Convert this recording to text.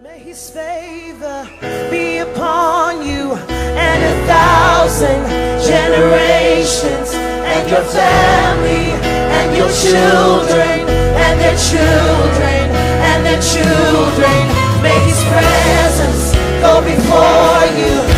May his favor be upon you and 1,000 generations, and your family, and your children, and their children, and their children. May his presence go before you